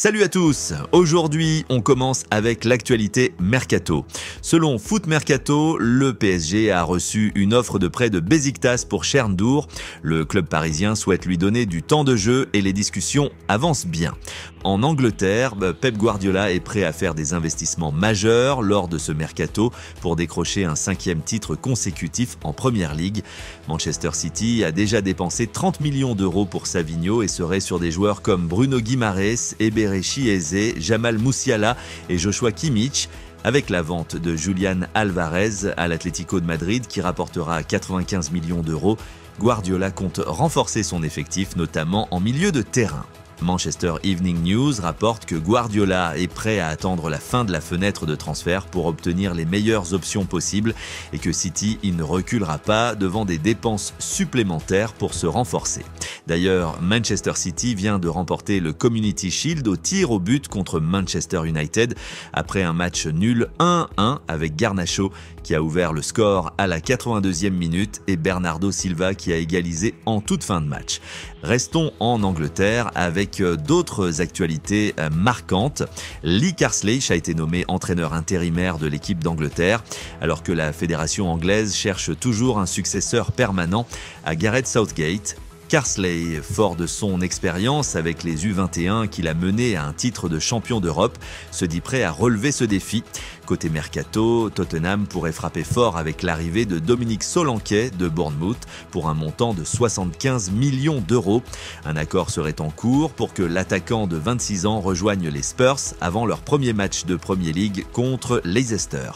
Salut à tous! Aujourd'hui, on commence avec l'actualité Mercato. Selon Foot Mercato, le PSG a reçu une offre de prêt de Beşiktaş pour Chernobyl. Le club parisien souhaite lui donner du temps de jeu et les discussions avancent bien. En Angleterre, Pep Guardiola est prêt à faire des investissements majeurs lors de ce mercato pour décrocher un 5e titre consécutif en Première Ligue. Manchester City a déjà dépensé 30 millions d'euros pour Savinho et serait sur des joueurs comme Bruno Guimaraes, Eberechi Eze, Jamal Musiala et Joshua Kimmich. Avec la vente de Julián Álvarez à l'Atlético de Madrid qui rapportera 95 millions d'euros, Guardiola compte renforcer son effectif, notamment en milieu de terrain. Manchester Evening News rapporte que Guardiola est prêt à attendre la fin de la fenêtre de transfert pour obtenir les meilleures options possibles et que City ne reculera pas devant des dépenses supplémentaires pour se renforcer. D'ailleurs, Manchester City vient de remporter le Community Shield au tir au but contre Manchester United après un match nul 1-1 avec Garnacho qui a ouvert le score à la 82e minute et Bernardo Silva qui a égalisé en toute fin de match. Restons en Angleterre avec d'autres actualités marquantes. Lee Carsley a été nommé entraîneur intérimaire de l'équipe d'Angleterre, alors que la fédération anglaise cherche toujours un successeur permanent à Gareth Southgate. Carsley, fort de son expérience avec les U21 qu'il a mené à un titre de champion d'Europe, se dit prêt à relever ce défi. Côté mercato, Tottenham pourrait frapper fort avec l'arrivée de Dominique Solanke de Bournemouth pour un montant de 75 millions d'euros. Un accord serait en cours pour que l'attaquant de 26 ans rejoigne les Spurs avant leur premier match de Premier League contre Leicester.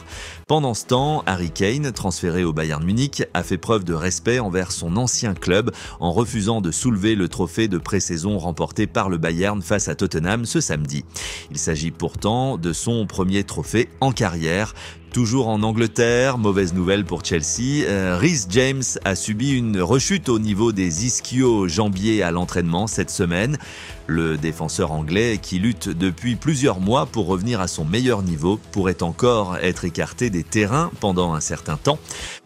Pendant ce temps, Harry Kane, transféré au Bayern Munich, a fait preuve de respect envers son ancien club en refusant de soulever le trophée de pré-saison remporté par le Bayern face à Tottenham ce samedi. Il s'agit pourtant de son premier trophée en carrière. Toujours en Angleterre, mauvaise nouvelle pour Chelsea, Reece James a subi une rechute au niveau des ischio-jambiers à l'entraînement cette semaine. Le défenseur anglais, qui lutte depuis plusieurs mois pour revenir à son meilleur niveau, pourrait encore être écarté des terrains pendant un certain temps.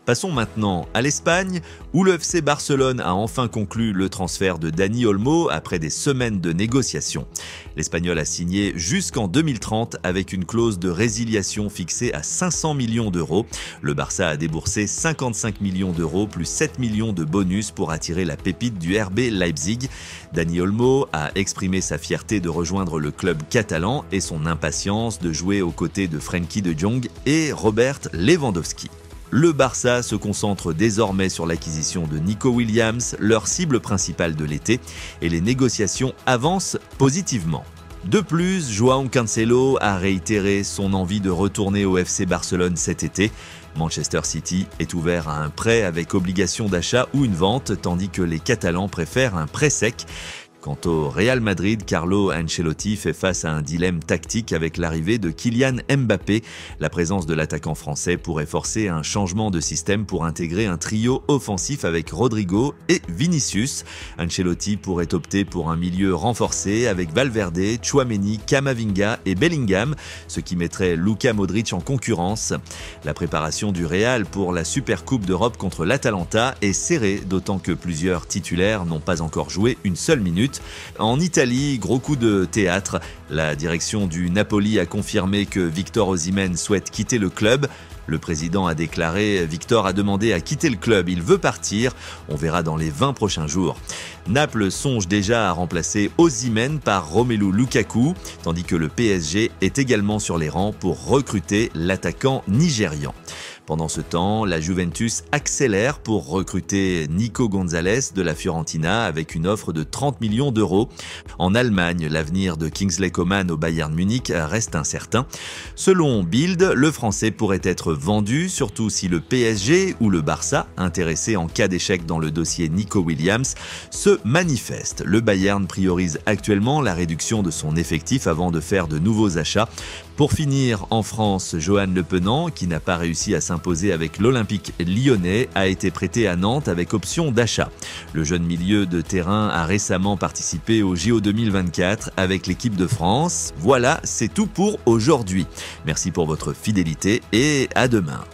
Passons maintenant à l'Espagne, où le FC Barcelone a enfin conclu le transfert de Dani Olmo après des semaines de négociations. L'Espagnol a signé jusqu'en 2030 avec une clause de résiliation fixée à 500 millions d'euros. Le Barça a déboursé 55 millions d'euros plus 7 millions de bonus pour attirer la pépite du RB Leipzig. Dani Olmo a exprimé sa fierté de rejoindre le club catalan et son impatience de jouer aux côtés de Frenkie de Jong et Robert Lewandowski. Le Barça se concentre désormais sur l'acquisition de Nico Williams, leur cible principale de l'été, et les négociations avancent positivement. De plus, João Cancelo a réitéré son envie de retourner au FC Barcelone cet été. Manchester City est ouvert à un prêt avec obligation d'achat ou une vente, tandis que les Catalans préfèrent un prêt sec. Quant au Real Madrid, Carlo Ancelotti fait face à un dilemme tactique avec l'arrivée de Kylian Mbappé. La présence de l'attaquant français pourrait forcer un changement de système pour intégrer un trio offensif avec Rodrigo et Vinicius. Ancelotti pourrait opter pour un milieu renforcé avec Valverde, Tchouaméni, Camavinga et Bellingham, ce qui mettrait Luka Modric en concurrence. La préparation du Real pour la Supercoupe d'Europe contre l'Atalanta est serrée, d'autant que plusieurs titulaires n'ont pas encore joué une seule minute. En Italie, gros coup de théâtre. La direction du Napoli a confirmé que Victor Osimhen souhaite quitter le club. Le président a déclaré « Victor a demandé à quitter le club, il veut partir. On verra dans les 20 prochains jours ». Naples songe déjà à remplacer Osimhen par Romelu Lukaku, tandis que le PSG est également sur les rangs pour recruter l'attaquant nigérian. Pendant ce temps, la Juventus accélère pour recruter Nico Gonzalez de la Fiorentina avec une offre de 30 millions d'euros. En Allemagne, l'avenir de Kingsley Coman au Bayern Munich reste incertain. Selon Bild, le Français pourrait être vendu, surtout si le PSG ou le Barça, intéressé en cas d'échec dans le dossier Nico Williams, se manifeste. Le Bayern priorise actuellement la réduction de son effectif avant de faire de nouveaux achats. Pour finir, en France, Johan Le Penant, qui n'a pas réussi à s'imposer avec l'Olympique lyonnais, a été prêté à Nantes avec option d'achat. Le jeune milieu de terrain a récemment participé au JO 2024 avec l'équipe de France. Voilà, c'est tout pour aujourd'hui. Merci pour votre fidélité et à demain.